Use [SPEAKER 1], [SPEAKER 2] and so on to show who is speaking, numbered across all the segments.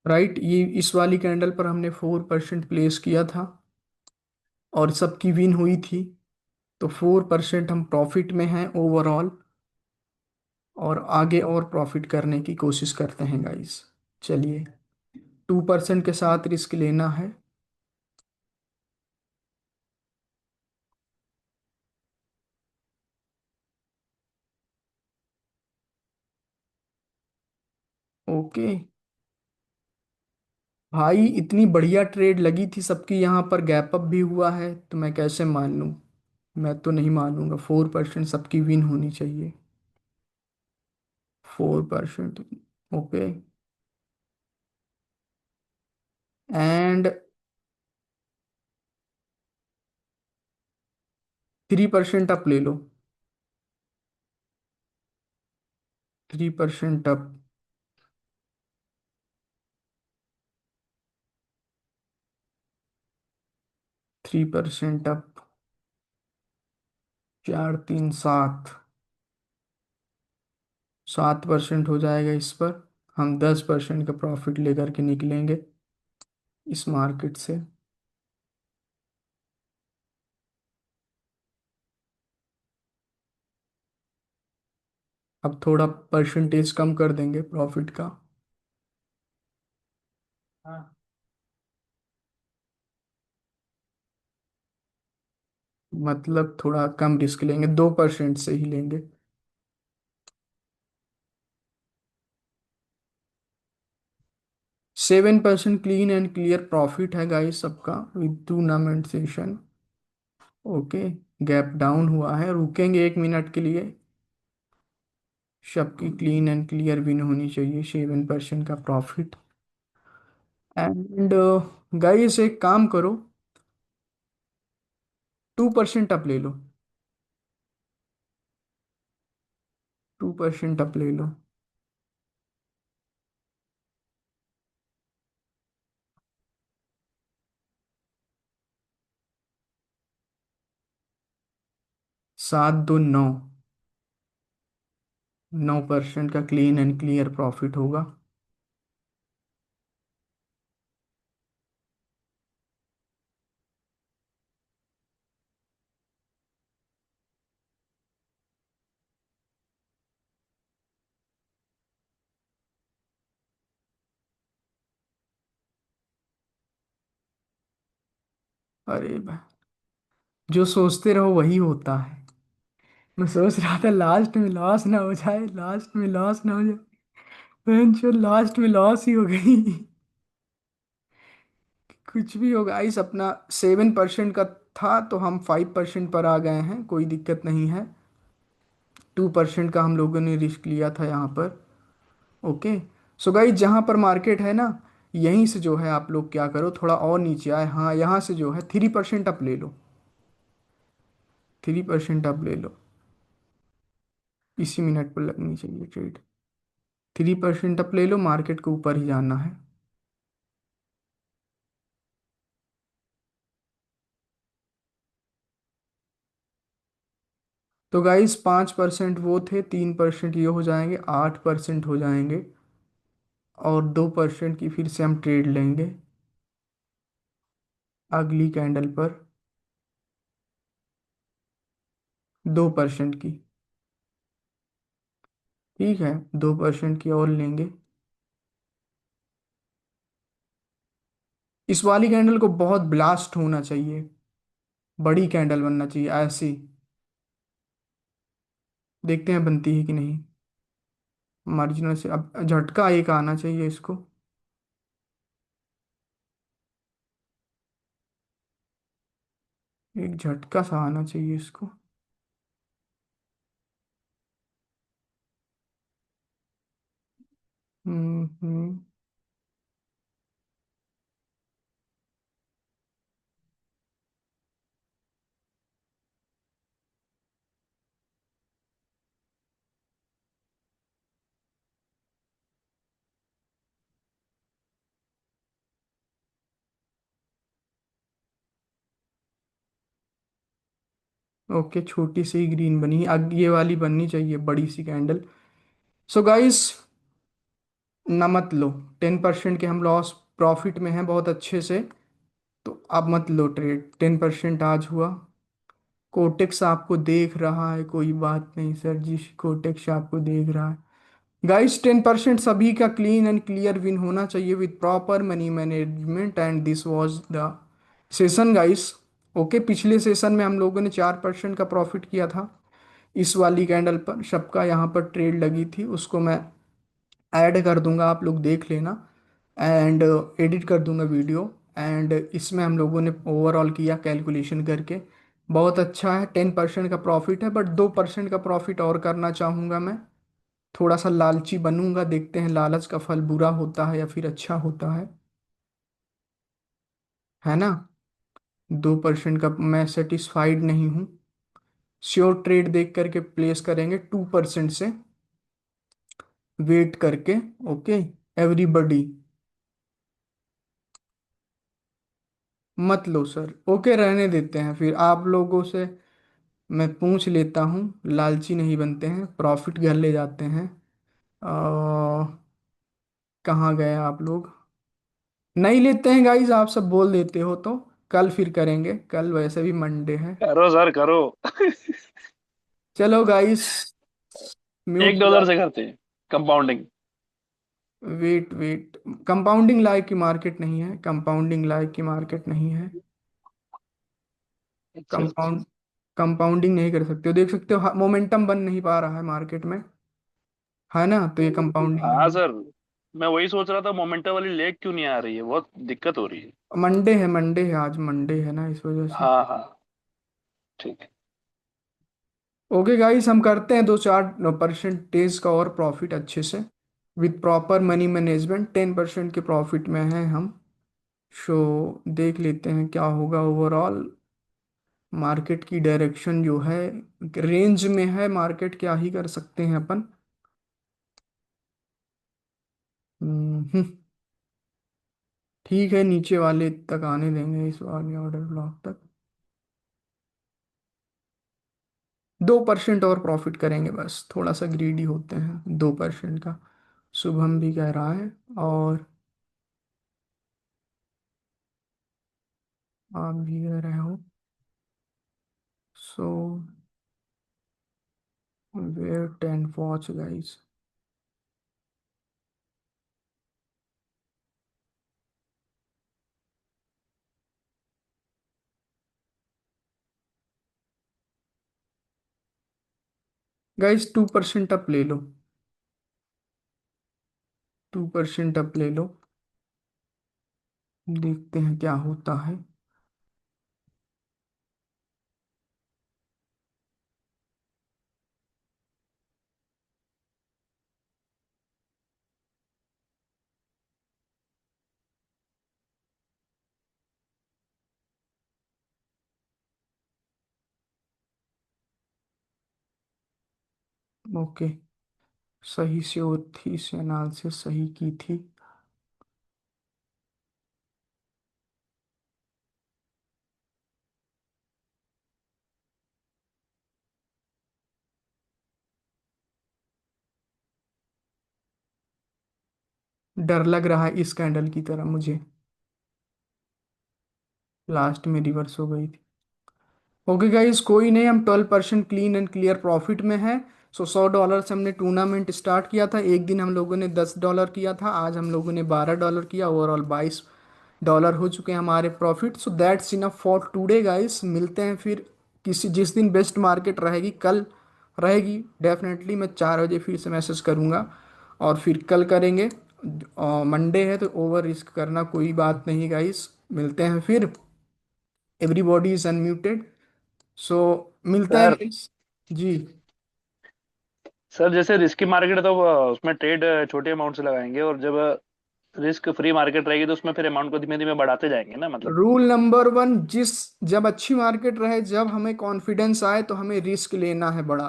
[SPEAKER 1] Right, ये इस वाली कैंडल पर हमने 4% प्लेस किया था और सबकी विन हुई थी। तो 4% हम प्रॉफिट में हैं ओवरऑल, और आगे और प्रॉफिट करने की कोशिश करते हैं गाइस। चलिए, 2% के साथ रिस्क लेना है। ओके भाई, इतनी बढ़िया ट्रेड लगी थी सबकी, यहाँ पर गैप अप भी हुआ है, तो मैं कैसे मान लूँ? मैं तो नहीं मानूंगा, 4% सबकी विन होनी चाहिए। 4%। ओके। एंड 3% अप ले लो। 3% अप। 3% अप। 4 3 7। 7% हो जाएगा इस पर। हम 10% का प्रॉफिट लेकर के निकलेंगे इस मार्केट से। अब थोड़ा परसेंटेज कम कर देंगे प्रॉफिट का। हाँ। मतलब थोड़ा कम रिस्क लेंगे, 2% से ही लेंगे। 7% क्लीन एंड क्लियर प्रॉफिट है गाइस सबका, with tournament session. Okay. Gap down हुआ है, रुकेंगे 1 मिनट के लिए। सबकी क्लीन एंड क्लियर विन होनी चाहिए, 7% का प्रॉफिट। एंड गाइस एक काम करो, 2% अप ले लो। 2% अप ले लो। 7 2 9। 9% का क्लीन एंड क्लियर प्रॉफिट होगा। अरे भाई, जो सोचते रहो वही होता है। मैं सोच रहा था लास्ट में लॉस ना हो जाए, लास्ट में लॉस ना हो जाए। जो लास्ट में लॉस ही हो गई। कुछ भी होगा इस अपना 7% का था, तो हम 5% पर आ गए हैं, कोई दिक्कत नहीं है। 2% का हम लोगों ने रिस्क लिया था यहाँ पर। ओके। सो गाइस, जहाँ पर मार्केट है ना, यहीं से जो है आप लोग क्या करो, थोड़ा और नीचे आए, हाँ यहाँ से जो है 3% अप ले लो। 3% अप ले लो। इसी मिनट पर लगनी चाहिए ट्रेड। 3% अप ले लो, मार्केट को ऊपर ही जाना है। तो गाइस 5% वो थे, 3% ये हो जाएंगे, 8% हो जाएंगे। और 2% की फिर से हम ट्रेड लेंगे अगली कैंडल पर। 2% की। ठीक है, 2% की और लेंगे। इस वाली कैंडल को बहुत ब्लास्ट होना चाहिए, बड़ी कैंडल बनना चाहिए ऐसी। देखते हैं बनती है कि नहीं। मार्जिनल से अब झटका एक आना चाहिए इसको। एक झटका सा आना चाहिए इसको। हम्म। ओके, छोटी सी ग्रीन बनी, अब ये वाली बननी चाहिए बड़ी सी कैंडल। सो गाइस, ना मत लो। 10% के हम लॉस प्रॉफिट में हैं बहुत अच्छे से। तो अब मत लो ट्रेड। 10% आज हुआ। कोटेक्स आपको देख रहा है, कोई बात नहीं सर जी, कोटेक्स आपको देख रहा है। गाइस 10% सभी का क्लीन एंड क्लियर विन होना चाहिए with proper money management, and this was the session guys. Okay, पिछले सेशन में हम लोगों ने 4% का प्रॉफिट किया था इस वाली कैंडल पर। सबका यहाँ पर ट्रेड लगी थी, उसको मैं ऐड कर दूंगा, आप लोग देख लेना। एंड एडिट कर दूंगा वीडियो। एंड इसमें हम लोगों ने ओवरऑल किया कैलकुलेशन करके। बहुत अच्छा है, 10% का प्रॉफिट है, बट 2% का प्रॉफिट और करना चाहूँगा मैं। थोड़ा सा लालची बनूंगा, देखते हैं लालच का फल बुरा होता है या फिर अच्छा होता है ना। 2% का मैं सेटिस्फाइड नहीं हूँ। श्योर ट्रेड देख करके प्लेस करेंगे 2% से, वेट करके। ओके एवरीबडी, मत लो सर। ओके रहने देते हैं फिर, आप लोगों से मैं पूछ लेता हूँ। लालची नहीं बनते हैं, प्रॉफिट घर ले जाते हैं। कहाँ गए आप लोग? नहीं लेते हैं गाइज, आप सब बोल देते हो तो। कल फिर करेंगे, कल वैसे भी मंडे है।
[SPEAKER 2] करो सर करो।
[SPEAKER 1] चलो गाइस, म्यूट
[SPEAKER 2] एक
[SPEAKER 1] हो
[SPEAKER 2] डॉलर
[SPEAKER 1] जाओ।
[SPEAKER 2] से करते हैं compounding.
[SPEAKER 1] Wait wait, compounding like की मार्केट नहीं है, कंपाउंडिंग लाइक की मार्केट नहीं है।
[SPEAKER 2] अच्छा अच्छा।
[SPEAKER 1] कंपाउंड कंपाउंडिंग नहीं कर सकते हो, देख सकते हो मोमेंटम बन नहीं पा रहा है मार्केट में, है ना, तो ये कंपाउंडिंग
[SPEAKER 2] हाँ
[SPEAKER 1] नहीं
[SPEAKER 2] सर, मैं वही सोच रहा था मोमेंटम वाली लेग क्यों नहीं आ रही है, बहुत दिक्कत हो रही है।
[SPEAKER 1] है। मंडे है, मंडे है, आज मंडे है ना, इस वजह से।
[SPEAKER 2] हाँ हाँ, ठीक है।
[SPEAKER 1] ओके गाइस, हम करते हैं 2-4% का और प्रॉफिट अच्छे से विद प्रॉपर मनी मैनेजमेंट। 10% के प्रॉफिट में हैं हम। सो देख लेते हैं क्या होगा ओवरऑल। मार्केट की डायरेक्शन जो है रेंज में है, मार्केट क्या ही कर सकते हैं अपन। हम्म, ठीक है, नीचे वाले तक आने देंगे, इस वाले ऑर्डर ब्लॉक तक। 2% और प्रॉफिट करेंगे बस, थोड़ा सा ग्रीडी होते हैं। 2% का शुभम भी कह रहा है, और आप भी कह रहे हो। So wait and watch guys. Guys 2% up ले लो, 2% अप ले लो, देखते हैं क्या होता है। ओके, सही से वो थी, से एनालिसिस सही की थी। डर लग रहा है इस कैंडल की तरह मुझे, लास्ट में रिवर्स हो गई थी। ओके गाइस, कोई नहीं, हम 12% क्लीन एंड क्लियर प्रॉफिट में है। सो $100 से हमने टूर्नामेंट स्टार्ट किया था। एक दिन हम लोगों ने $10 किया था, आज हम लोगों ने $12 किया। ओवरऑल $22 हो चुके हैं हमारे profit. So that's enough for today guys. मिलते हैं फिर किसी, जिस दिन बेस्ट मार्केट रहेगी, कल रहेगी डेफिनेटली, मैं 4 बजे फिर से मैसेज करूँगा, और फिर कल करेंगे। मंडे है तो ओवर रिस्क करना कोई बात नहीं गाइस। मिलते हैं फिर। Everybody is unmuted. सो मिलते हैं
[SPEAKER 2] सर
[SPEAKER 1] गाइस। जी।
[SPEAKER 2] सर जैसे रिस्की मार्केट है तो उसमें ट्रेड छोटे अमाउंट से लगाएंगे, और जब रिस्क फ्री मार्केट रहेगी तो उसमें फिर अमाउंट को धीमे धीमे बढ़ाते जाएंगे ना, मतलब।
[SPEAKER 1] रूल नंबर 1, जब अच्छी मार्केट रहे, जब हमें कॉन्फिडेंस आए, तो हमें रिस्क लेना है बड़ा,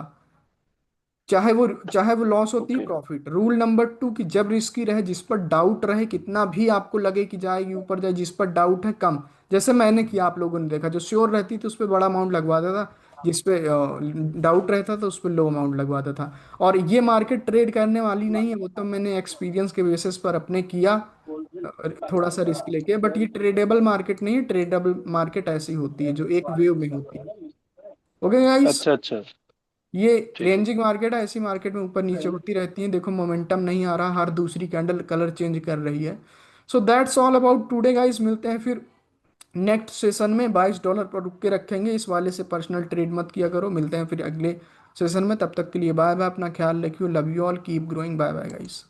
[SPEAKER 1] चाहे वो लॉस होती है
[SPEAKER 2] ओके।
[SPEAKER 1] प्रॉफिट। रूल नंबर 2 कि जब रिस्की रहे, जिस पर डाउट रहे, कितना भी आपको लगे कि जाएगी ऊपर जाए, जिस पर डाउट है कम। जैसे मैंने किया, आप लोगों ने देखा, जो श्योर रहती थी उस पर बड़ा अमाउंट लगवा देता। जिस पे डाउट रहता था उस पर लो अमाउंट लगवाता था। और ये मार्केट ट्रेड करने वाली नहीं है, वो तो मैंने एक्सपीरियंस के बेसिस पर अपने किया, अ, थोड़ा सा रिस्क लेके। बट ये ट्रेडेबल मार्केट नहीं है, ट्रेडेबल मार्केट ऐसी होती है जो एक वेव में होती है। ओके गाइस,
[SPEAKER 2] अच्छा अच्छा।
[SPEAKER 1] ये
[SPEAKER 2] ठीक है।
[SPEAKER 1] रेंजिंग मार्केट है, ऐसी मार्केट में ऊपर नीचे होती रहती है। देखो मोमेंटम नहीं आ रहा, हर दूसरी कैंडल कलर चेंज कर रही है। So that's all about today guys, मिलते हैं फिर नेक्स्ट सेशन में। $22 पर रुक के रखेंगे, इस वाले से पर्सनल ट्रेड मत किया करो। मिलते हैं फिर अगले सेशन में, तब तक के लिए बाय बाय, अपना ख्याल रखियो, love you all, keep growing, bye bye guys.